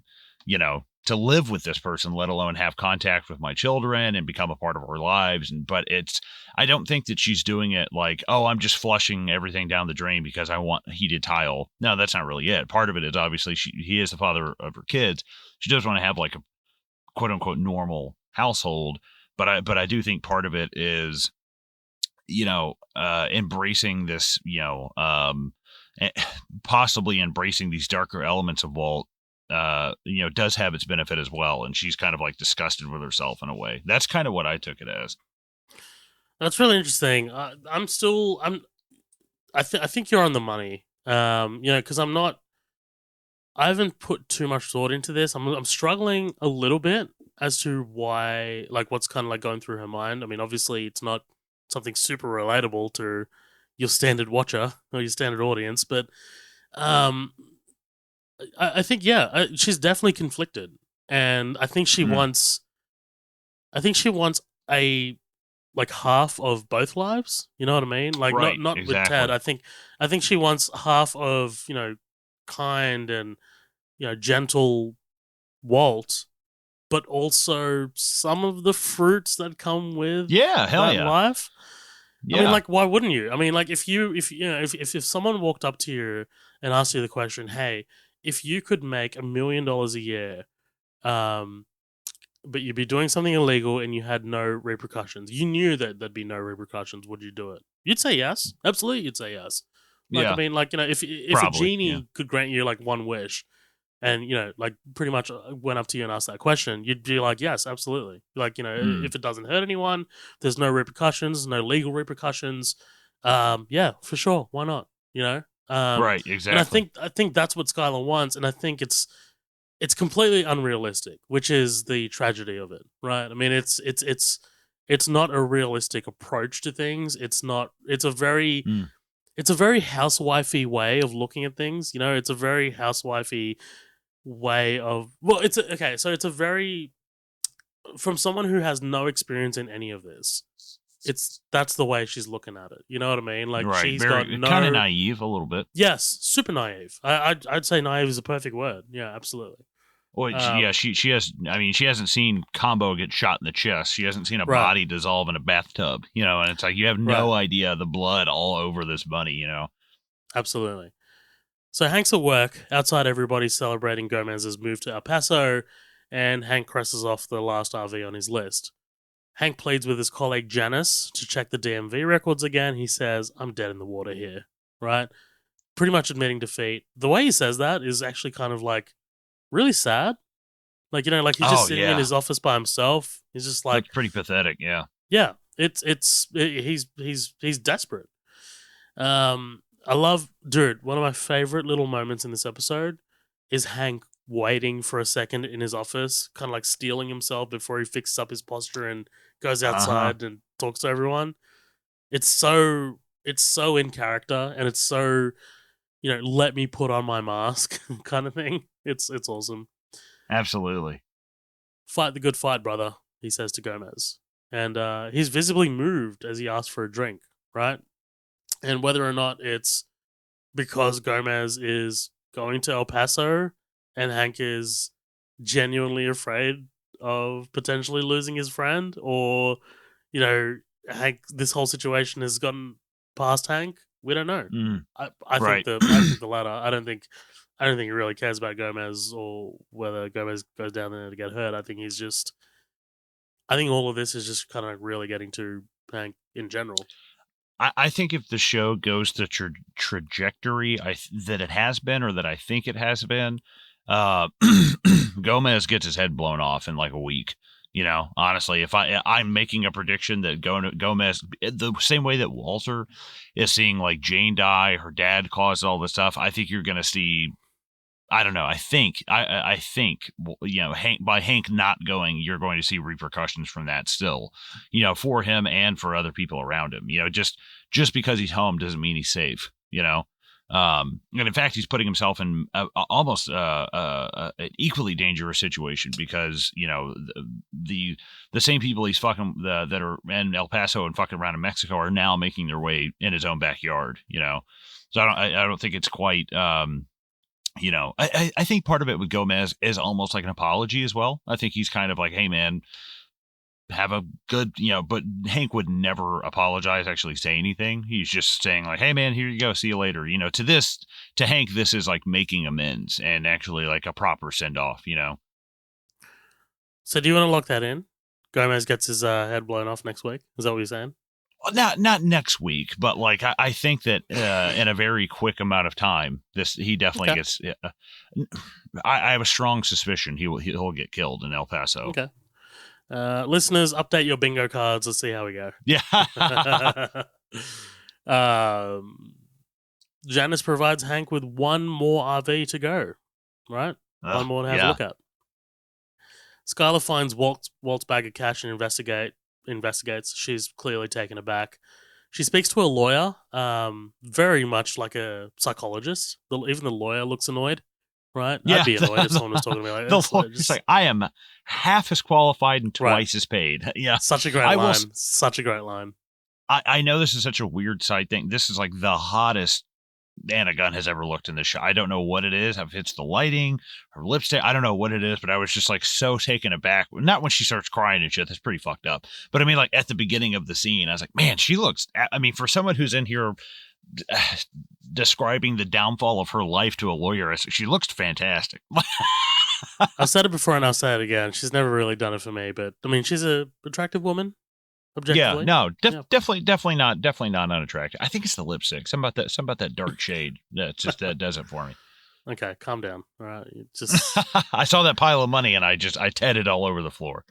to live with this person, let alone have contact with my children and become a part of our lives. But I don't think that she's doing it like, oh, I'm just flushing everything down the drain because I want heated tile. No, that's not really it. Part of it is obviously he is the father of her kids. She does want to have like a quote unquote normal household. But I do think part of it is, embracing this, possibly embracing these darker elements of Walt does have its benefit as well, and she's kind of like disgusted with herself in a way. That's kind of what I took it as. That's really interesting. I think you're on the money. Because I haven't put too much thought into this. I'm struggling a little bit as to why, like, what's kind of like going through her mind. I mean, obviously, it's not something super relatable to your standard watcher or your standard audience, but um, I think she's definitely conflicted, and I think she Mm, wants, a like half of both lives. You know what I mean? Like right, not with Ted. exactly. I think she wants half of kind and gentle Walt, but also some of the fruits that come with Yeah, hell that yeah, life. I mean, yeah. like, why wouldn't you? I mean, like, if someone walked up to you and asked you the question, "Hey, if you could make $1 million a year, um, but you'd be doing something illegal and you had no repercussions, you knew that there'd be no repercussions, would you do it?" You'd say yes, absolutely. You'd say yes. Like, I Yeah, mean, like, if a probably. Yeah. genie could grant you like one wish, and like pretty much went up to you and asked that question, you'd be like, yes, absolutely. Like, Mm, if it doesn't hurt anyone, there's no repercussions, no legal repercussions. Yeah, for sure, why not? right, And I exactly. think that's what Skylar wants, and I think it's completely unrealistic, which is the tragedy of it, right? I mean, it's not a realistic approach to things. It's not. Mm. It's a very housewifey way of looking at things. It's a very housewifey way of okay, so it's a very, from someone who has no experience in any of this, that's the way she's looking at it. You know what I mean? Like, Right, she's got very kind of no. naive a little bit. Yes, super naive. I'd say naive is a perfect word. Yeah, absolutely. Well, yeah, um she has. I mean, she hasn't seen Combo get shot in the chest. She hasn't seen a right, body dissolve in a bathtub. And it's like you have right, no idea the blood all over this bunny. absolutely. So Hank's at work outside. Everybody's celebrating Gomez's move to El Paso, and Hank crosses off the last RV on his list. Hank pleads with his colleague Janice to check the DMV records again. He says, "I'm dead in the water here," right? Pretty much admitting defeat. The way he says that is actually kind of like really sad. Like, like he's just Oh sitting in yeah, his office by himself. He's just like, that's pretty pathetic. Yeah. yeah, he's desperate. I love, dude. One of my favorite little moments in this episode is Hank waiting for a second in his office, kind of like stealing himself before he fixes up his posture and goes Uh huh. outside and talks to everyone. It's so in character, and it's so, let me put on my mask kind of thing. It's awesome. Absolutely. Fight the good fight, brother, he says to Gomez. And he's visibly moved as he asks for a drink, right? And whether or not it's because Gomez is going to El Paso and Hank is genuinely afraid of potentially losing his friend, or, Hank, this whole situation has gotten past Hank. We don't know. Mm, I think right. the latter. I don't think he really cares about Gomez or whether Gomez goes down there to get hurt. I think all of this is just kind of really getting to Hank in general. I think if the show goes the trajectory that it has been, or that I think it has been, uh, Gomez gets his head blown off in like a week. Honestly, if I'm making a prediction that Gomez, the same way that Walter is seeing like Jane die, her dad caused all this stuff, I think you're going to see. I don't know. I think Hank, by Hank not going, you're going to see repercussions from that still, for him and for other people around him. Just because he's home doesn't mean he's safe. And in fact, he's putting himself in almost an equally dangerous situation, because the same people he's fucking that are in El Paso and fucking around in Mexico are now making their way in his own backyard. So I don't think it's quite. I think part of it with Gomez is almost like an apology as well. I think he's kind of like, hey, man, have a good, but Hank would never apologize, actually say anything. He's just saying like, hey, man, here you go. See you later. To Hank, this is like making amends and actually like a proper send off. So do you want to lock that in? Gomez gets his head blown off next week. Is that what you're saying? not next week, but like I think that in a very quick amount of time, he definitely gets. I have a strong suspicion he'll get killed in El Paso. Okay. Listeners, update your bingo cards. Let's see how we go. Yeah. Janice provides Hank with one more RV to go. Right? One more to have a look at. Skyler finds Walt's bag of cash and investigates. She's clearly taken aback. She speaks to a lawyer, very much like a psychologist. Even the lawyer looks annoyed, right? Yeah, I'd be annoyed if someone was talking to me like this. It's like, I am half as qualified and twice as paid. Yeah. Such a great line. Such a great line. I know this is such a weird side thing. This is like the hottest Anna Gunn has ever looked in this show. I don't know what it is. If it's the lighting, her lipstick, I don't know what it is, but I was just like so taken aback. Not when she starts crying and shit. That's pretty fucked up. But I mean, like at the beginning of the scene, I was like, man, she looks, I mean, for someone who's in here describing the downfall of her life to a lawyer, she looks fantastic. I've said it before and I'll say it again. She's never really done it for me, but I mean, she's an attractive woman. Yeah, no, definitely not unattractive. I think it's the lipstick. Something about that dark shade. That does it for me. Okay, calm down. All right, just I saw that pile of money and I tedded all over the floor.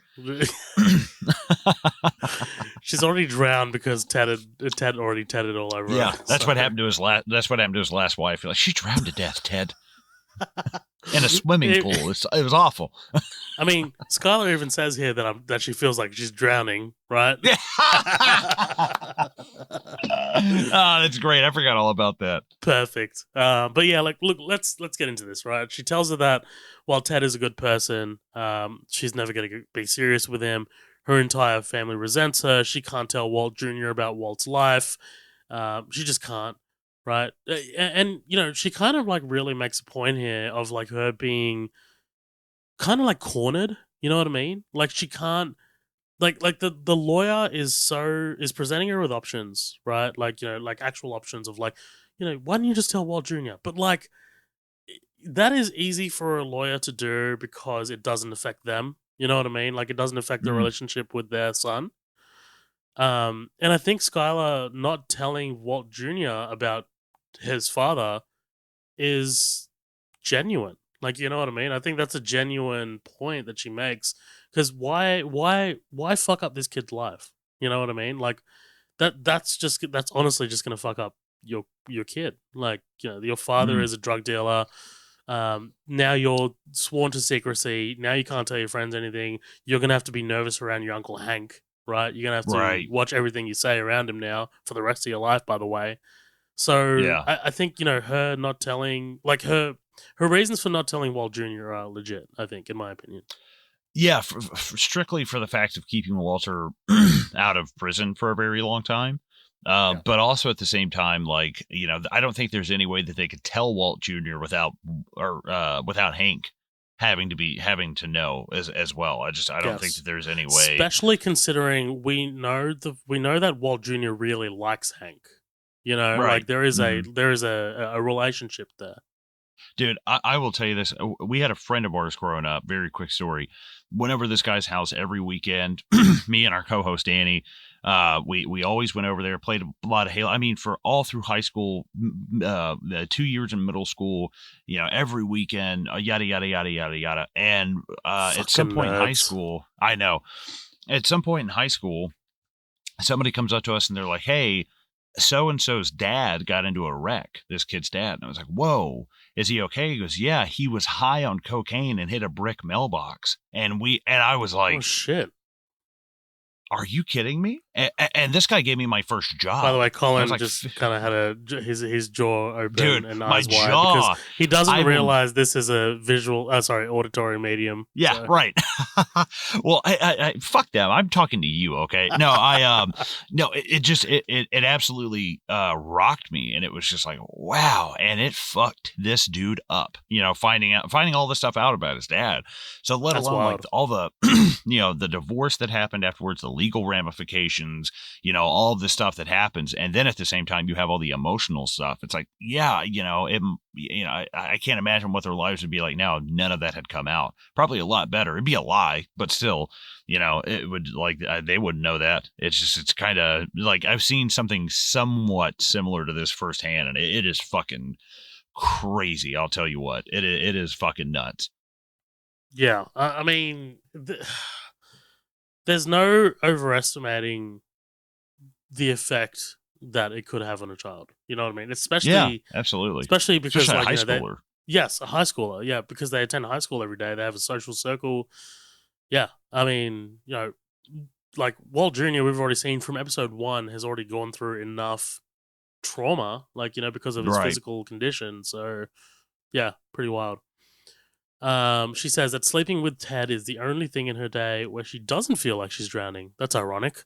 She's already drowned because Ted already tedded all over. Yeah, her, that's what happened to his last. That's what happened to his last wife. Like, she drowned to death, Ted. In a swimming pool. It was awful. I mean, Skyler even says here that she feels like she's drowning, right? Oh, that's great. I forgot all about that. Perfect. But yeah, like, look, let's get into this, right? She tells her that while Ted is a good person, she's never going to be serious with him. Her entire family resents her. She can't tell Walt Jr. about Walt's life. She just can't. Right. And, you know, she kind of like really makes a point here of like her being kind of like cornered. You know what I mean? Like she can't like the lawyer is presenting her with options, right? Like, you know, like actual options of like, you know, why don't you just tell Walt Jr.? But like that is easy for a lawyer to do because it doesn't affect them. You know what I mean? Like it doesn't affect their relationship with their son. And I think Skyler not telling Walt Jr. about his father is genuine. Like, you know what I mean? I think that's a genuine point that she makes. Because why fuck up this kid's life? You know what I mean? Like that's honestly just gonna fuck up your kid. Like, you know, your father is a drug dealer. Now you're sworn to secrecy. Now you can't tell your friends anything. You're gonna have to be nervous around your Uncle Hank, right? You're gonna have to watch everything you say around him now for the rest of your life, by the way. So yeah. I think, you know, her not telling, like her reasons for not telling Walt Jr. are legit, I think, in my opinion. Yeah, strictly for the fact of keeping Walter out of prison for a very long time. But also at the same time, like, you know, I don't think there's any way that they could tell Walt Jr. without Hank having to know as well. I don't think that there's any way, especially considering we know that Walt Jr. really likes Hank. You know, like there is a relationship there. Dude, I will tell you this. We had a friend of ours growing up. Very quick story. Went over to this guy's house every weekend. Me and our co-host Danny, we always went over there. Played a lot of Halo. I mean, for all through high school, 2 years in middle school. You know, every weekend, yada yada yada yada yada. And at some point in high school, I know. At some point in high school, somebody comes up to us and they're like, "Hey, so-and-so's dad got into a wreck, this kid's dad." And I was like, whoa, is he okay? He goes, yeah, he was high on cocaine and hit a brick mailbox. And I was like, oh, shit. Are you kidding me? And this guy gave me my first job. By the way, Colin just kind of had his jaw open, dude, and eyes wide because he doesn't realize this is a auditory medium. Yeah, so. Right. Well, I fuck them. I'm talking to you, okay? No, it absolutely rocked me, and it was just like, wow, and it fucked this dude up. You know, finding all this stuff out about his dad. So let alone like all the, you know, the divorce that happened afterwards, the legal ramifications, all of the stuff that happens. And then at the same time, you have all the emotional stuff. It's like, yeah, I can't imagine what their lives would be like now if none of that had come out. Probably a lot better. It'd be a lie, but still, it would they wouldn't know that. It's kind of like I've seen something somewhat similar to this firsthand, and it is fucking crazy. I'll tell you what, it is fucking nuts. Yeah, I mean, there's no overestimating the effect that it could have on a child. You know what I mean? Yeah, absolutely. Especially because especially a high schooler. Yes, a high schooler. Yeah, because they attend high school every day. They have a social circle. Yeah, I mean, like Walt Jr., we've already seen from episode 1, has already gone through enough trauma, because of his physical condition. So, yeah, pretty wild. She says that sleeping with Ted is the only thing in her day where she doesn't feel like she's drowning. That's ironic.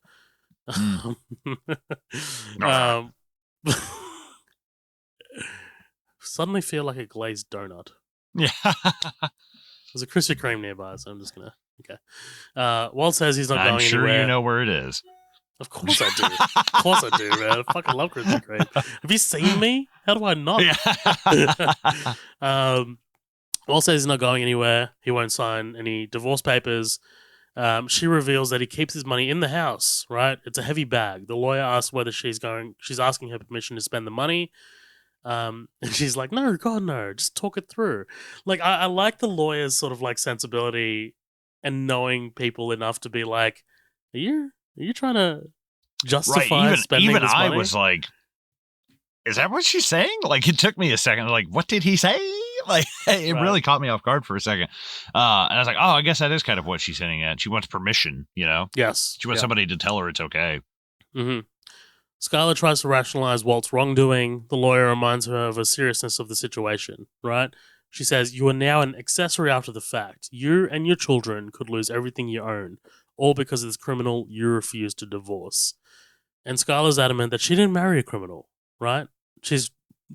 Suddenly feel like a glazed donut. Yeah. There's a Krispy Kreme nearby, so I'm just gonna. Okay. Walt says he's not going anywhere. I'm sure you know where it is. Of course I do. Of course I do, man. I fucking love Krispy Kreme. Have you seen me? How do I not? Yeah. Walt says he's not going anywhere. He won't sign any divorce papers. She reveals that he keeps his money in the house, right? It's a heavy bag. The lawyer asks whether she's asking her permission to spend the money. And she's like, no, God, no, just talk it through. Like, I like the lawyer's sort of like sensibility and knowing people enough to be like, are you trying to justify spending this money? I was like, is that what she's saying? Like, it took me a second. Like, what did he say? Like, it really caught me off guard for a second. And I was like, oh, I guess that is kind of what she's hinting at. She wants permission, Yes. She wants somebody to tell her it's okay. Mm-hmm. Skyler tries to rationalize Walt's wrongdoing. The lawyer reminds her of the seriousness of the situation, right? She says, you are now an accessory after the fact. You and your children could lose everything you own, all because of this criminal you refuse to divorce. And Skyler's adamant that she didn't marry a criminal, right? She's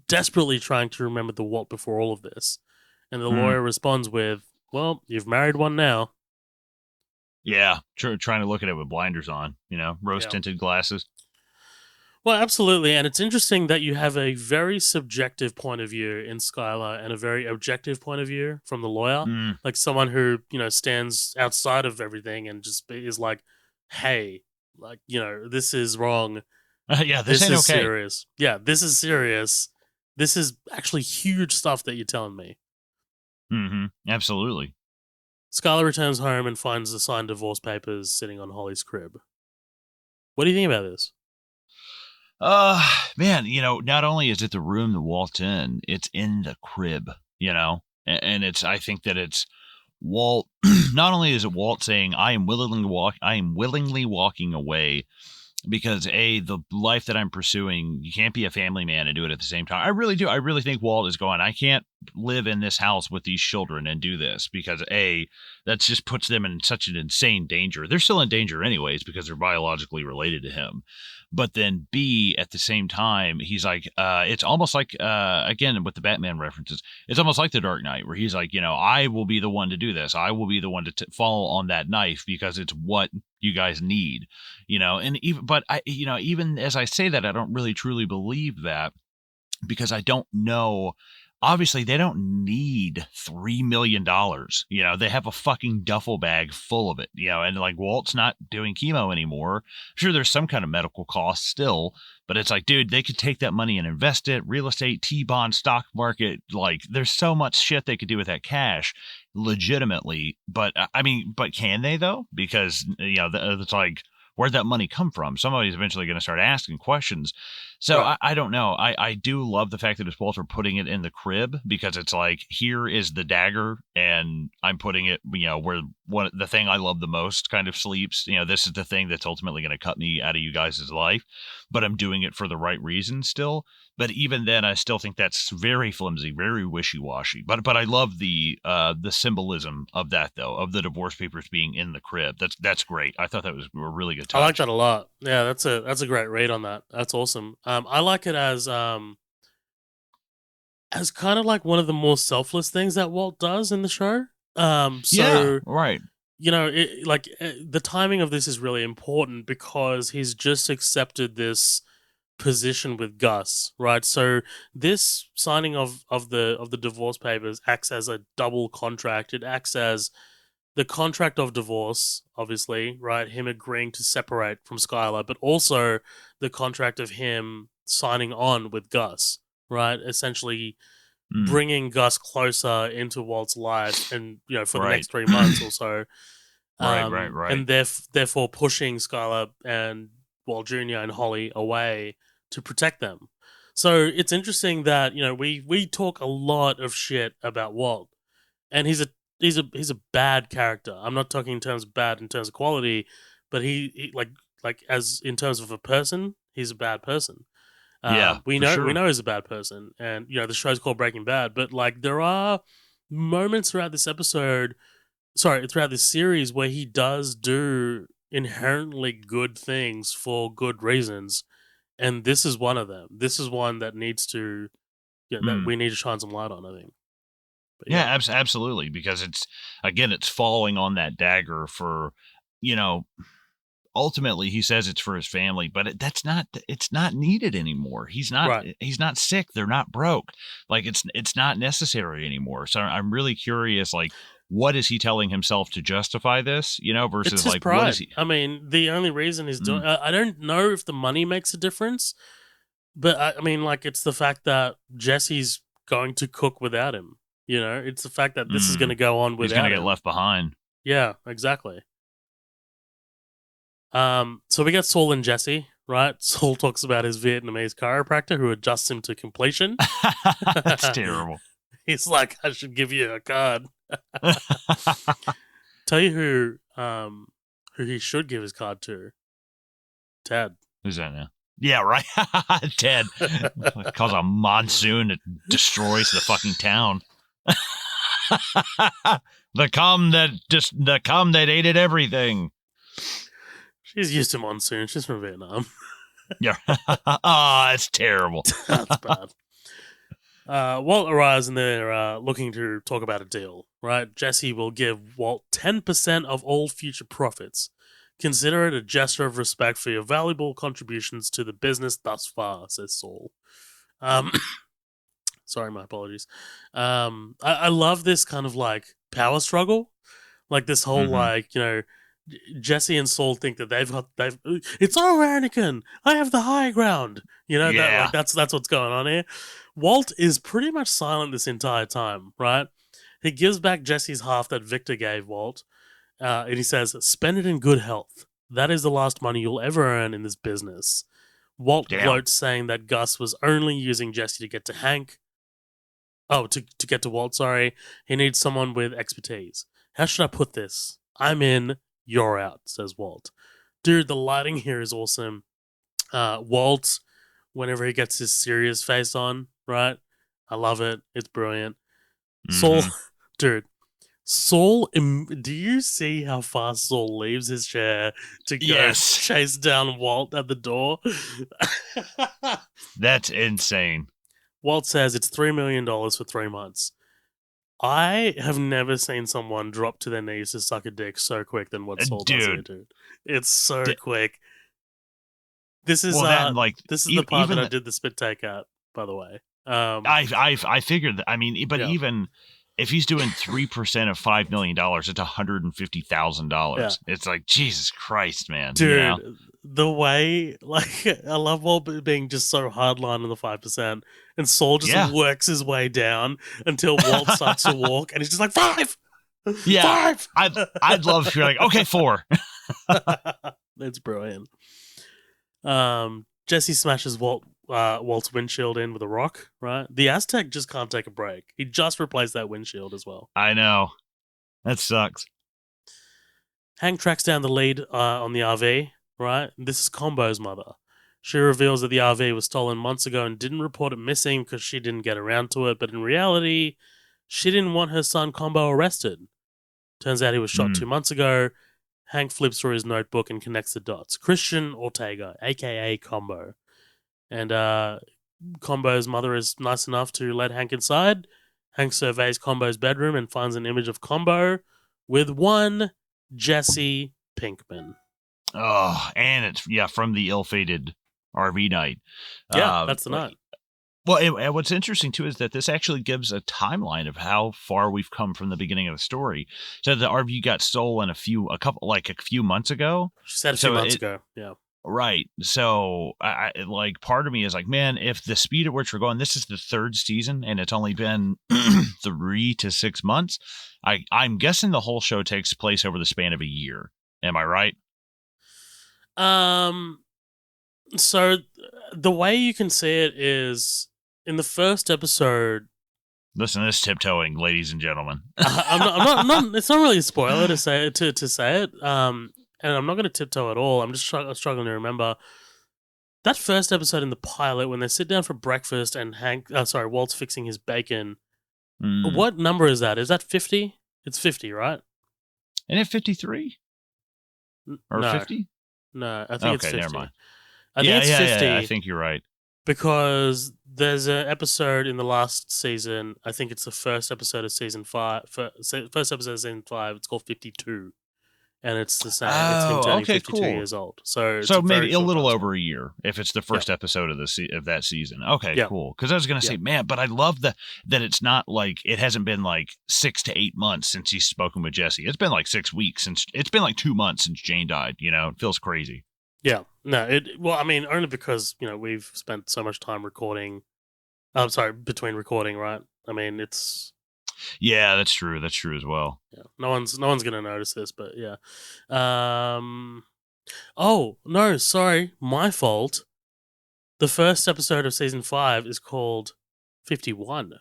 desperately trying to remember the Walt before all of this. And the lawyer responds with, well, you've married one now. Yeah, trying to look at it with blinders on, rose-tinted glasses. Well, absolutely. And it's interesting that you have a very subjective point of view in Skyler and a very objective point of view from the lawyer. Like someone who, stands outside of everything and just is like, hey, like, this is wrong. Yeah, this ain't is okay. Serious. Yeah, this is serious. This is actually huge stuff that you're telling me. Mm-hmm. Absolutely. Skyler returns home and finds the signed divorce papers sitting on Holly's crib. What do you think about this? Man, not only is it the room that Walt's in, it's in the crib, and I think that it's Walt. Not only is it Walt saying, I am willingly walking away because the life that I'm pursuing, you can't be a family man and do it at the same time. I really do. I really think Walt is going, I can't live in this house with these children and do this because that just puts them in such an insane danger. They're still in danger anyways because they're biologically related to him. But then B, at the same time, he's like, it's almost like, again, with the Batman references, it's almost like the Dark Knight where he's like, I will be the one to do this. I will be the one to fall on that knife because it's what you guys need, and even as I say that, I don't really truly believe that because I don't know. Obviously, they don't need $3 million. They have a fucking duffel bag full of it, and like Walt's not doing chemo anymore. Sure, there's some kind of medical cost still, but it's like, dude, they could take that money and invest it, real estate, T-bond, stock market. Like, there's so much shit they could do with that cash legitimately. But but can they though? Because, it's like, where'd that money come from? Somebody's eventually going to start asking questions. So right. I don't know. I do love the fact that it's Walter putting it in the crib because it's like, here is the dagger and I'm putting it, where the thing I love the most kind of sleeps. This is the thing that's ultimately going to cut me out of you guys' life, but I'm doing it for the right reason still. But even then, I still think that's very flimsy, very wishy-washy. But I love the symbolism of that, though, of the divorce papers being in the crib. That's great. I thought that was a really good touch. I like that a lot. Yeah, that's a great read on that. That's awesome. I like it as kind of like one of the more selfless things that Walt does in the show. Yeah, right. the timing of this is really important because he's just accepted this position with Gus, right? So this signing of the divorce papers acts as a double contract. It acts as the contract of divorce, obviously, right? Him agreeing to separate from Skyler, but also the contract of him signing on with Gus, right? Essentially Mm, bringing Gus closer into Walt's life, and for the right. next 3 months or so, Right. and therefore pushing Skylar and Walt Jr. and Holly away to protect them. So it's interesting that we talk a lot of shit about Walt, and he's a bad character. I'm not talking in terms of bad in terms of quality, but he like as in terms of a person, he's a bad person. Yeah, We for know sure. he's a bad person, and the show's called Breaking Bad, but like there are moments throughout this episode, sorry, throughout this series where he does do inherently good things for good reasons, and this is one of them. This is one that needs to, that Mm. we need to shine some light on, I think. But Yeah, yeah, absolutely. Because it's falling on that dagger for, you know, ultimately he says it's for his family, but it's not needed anymore. right. He's not sick. They're not broke. Like it's not necessary anymore. So I'm really curious, like, what is he telling himself to justify this, It's versus his like, what is pride. he? I mean, the only reason he's doing. Mm, I don't know if the money makes a difference, but I mean, like, it's the fact that Jesse's going to cook without him. It's the fact that this is going mm. to go on He's going to without get him. left behind. Yeah, exactly. So we get Saul and Jesse, right? Saul talks about his Vietnamese chiropractor who adjusts him to completion. That's terrible. He's like, I should give you a card. Tell you who he should give his card to. Ted. Who's that now? Yeah, right. Ted. Cause a monsoon that destroys the fucking town. the cum that ate everything. She's used to monsoon. She's from Vietnam. Yeah. Oh, it's terrible. That's bad. Walt arrives and they're looking to talk about a deal, right? Jesse will give Walt 10% of all future profits. Consider it a gesture of respect for your valuable contributions to the business thus far, says Saul. Um, sorry, my apologies. I love this kind of like power struggle, like this whole Mm-hmm. Jesse and Saul think that they've it's over, Anakin. I have the high ground. That Yeah. that's what's going on here. Walt is pretty much silent this entire time, right? He gives back Jesse's half that Victor gave Walt, and he says, "Spend it in good health. That is the last money you'll ever earn in this business." Walt Damn. gloats, saying that Gus was only using Jesse to get to Hank. Oh, to get to Walt, sorry. He needs someone with expertise. How should I put this? I'm in, you're out, says Walt. Dude, the lighting here is awesome. Walt, whenever he gets his serious face on, right? I love it. It's brilliant. Saul, Mm-hmm. dude, do you see how fast Saul leaves his chair to go Yes. chase down Walt at the door? That's insane. Walt says it's $3 million for 3 months. I have never seen someone drop to their knees to suck a dick so quick than what Saul does here, Dude. dude. It's so D- quick. This is well, that and like this is the part that even I did the spit take at, by the way. I figured that. I mean, but Yeah. even if he's doing 3% of $5 million, it's $150,000. Yeah. It's like, Jesus Christ, man. Dude, the way, like, I love Walt being just so hardline on the 5%, and Saul just Yeah. works his way down until Walt starts to walk, and he's just like, 5! Yeah. 5! I'd love to be like, okay, 4. That's brilliant. Jesse smashes Walt's windshield in with a rock, right? The Aztec just can't take a break. He just replaced that windshield as well. I know. That sucks. Hank tracks down the lead on the RV, right? This is Combo's mother. She reveals that the RV was stolen months ago and didn't report it missing because she didn't get around to it, but in reality, she didn't want her son Combo arrested. Turns out he was shot 2 months ago. Hank flips through his notebook and connects the dots. Christian Ortega, aka Combo. And Combo's mother is nice enough to let Hank inside. Hank surveys Combo's bedroom and finds an image of Combo with one Jesse Pinkman. Oh, and it's from the ill-fated RV night. Yeah, that's the night. Well, and what's interesting too is that this actually gives a timeline of how far we've come from the beginning of the story. So the RV got stolen a few months ago. She said a few months ago. Yeah. Right. So I like part of me is like, man, if the speed at which we're going, this is the third season and it's only been 3 to 6 months. I'm guessing the whole show takes place over the span of a year. Am I right? So the way you can see it is in the first episode. Listen to this tiptoeing, ladies and gentlemen. I'm not. It's not really a spoiler to say it. To say it. And I'm not going to tiptoe at all. I'm just struggling to remember that first episode in the pilot when they sit down for breakfast and Walt's fixing his bacon. What number is that? Is that 50? It's 50, right? Isn't it 53? Or 50? No, I think it's 50. Never mind. I think it's 50. Yeah, I think you're right. Because there's an episode in the last season, I think it's the first episode of season 5. First episode of season 5, it's called 52. And it's the same. It's him turning 52 years old. So maybe a little over a year if it's the first episode of of that season. Okay, cool. Because I was going to say, man, but I love that it's not like it hasn't been like 6 to 8 months since he's spoken with Jesse. It's been like 6 weeks since it's been like 2 months since Jane died. You know, it feels crazy. Yeah, no, well, I mean, only because we've spent so much time recording. I'm sorry, between recording, right? I mean, it's. Yeah, that's true. That's true as well. Yeah, no one's gonna notice this, but yeah. Oh no, sorry, my fault. The first episode of season 5 is called 51.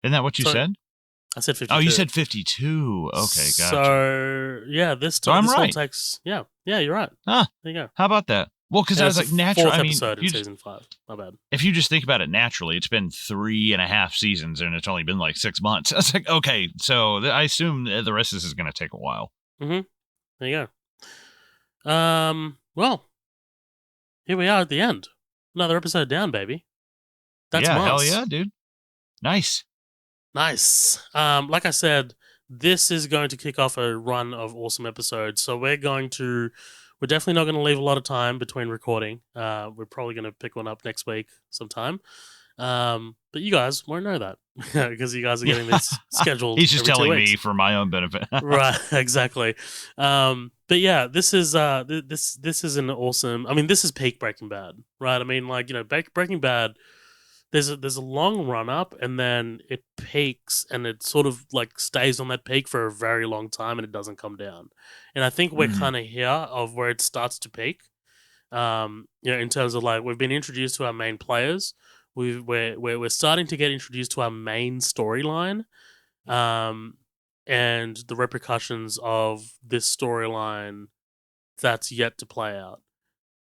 Isn't that what you said? I said 52. Oh, you said 52. Okay, gotcha. So yeah, this I'm right. Takes yeah, you're right. Huh? There you go. How about that? Well, because I was like, naturally, fourth episode in season 5. My bad. If you just think about it naturally, it's been 3.5 seasons and it's only been like 6 months. I was like, okay, so I assume the rest of this is going to take a while. Mm-hmm. There you go. Well, here we are at the end. Another episode down, baby. That's hell yeah, dude. Nice. Like I said, this is going to kick off a run of awesome episodes. So we're definitely not going to leave a lot of time between recording. We're probably going to pick one up next week sometime. But you guys won't know that because you guys are getting this scheduled. He's just telling me for my own benefit. Right, exactly. But yeah, this is an awesome. I mean, this is peak Breaking Bad, right? I mean, like Breaking Bad. There's a long run up and then it peaks and it sort of like stays on that peak for a very long time and it doesn't come down. And I think we're kind of here of where it starts to peak. In terms of like we've been introduced to our main players. We're starting to get introduced to our main storyline, and the repercussions of this storyline that's yet to play out.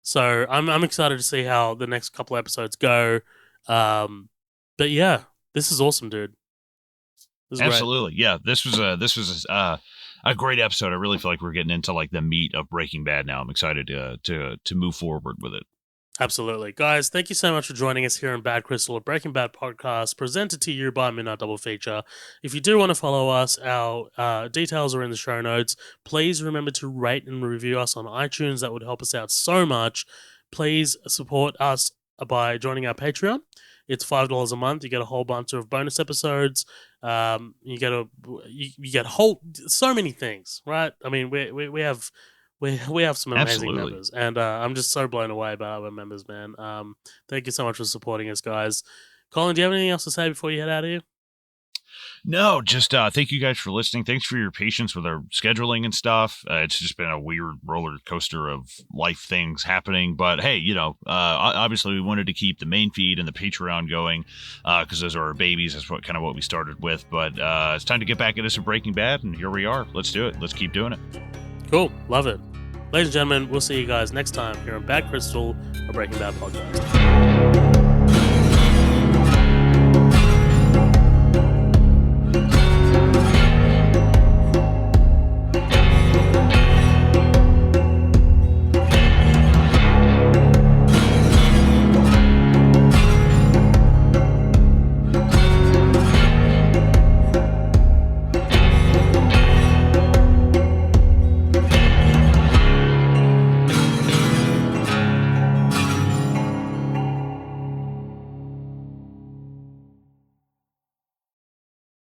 So I'm excited to see how the next couple episodes go. But yeah, this is awesome, dude. Absolutely. Great. Yeah, this was a great episode. I really feel like we're getting into like the meat of Breaking Bad now. I'm excited to move forward with it. Absolutely. Guys, thank you so much for joining us here on Bad Crystal, a Breaking Bad podcast presented to you by Midnight Double Feature. If you do want to follow us, our details are in the show notes. Please remember to rate and review us on iTunes. That would help us out so much. Please support us by joining our Patreon. It's $5 a month. You get a whole bunch of bonus episodes. You get so many things, right? I mean, we have some amazing members, and I'm just so blown away by our members, man. Thank you so much for supporting us, guys. Colin, do you have anything else to say before you head out of here? No, just thank you guys for listening. Thanks for your patience with our scheduling and stuff. It's just been a weird roller coaster of life things happening. But hey, obviously we wanted to keep the main feed and the Patreon going because those are our babies. That's what we started with. But it's time to get back into some Breaking Bad, and here we are. Let's do it. Let's keep doing it. Cool. Love it. Ladies and gentlemen, we'll see you guys next time here on Bad Crystal, a Breaking Bad podcast.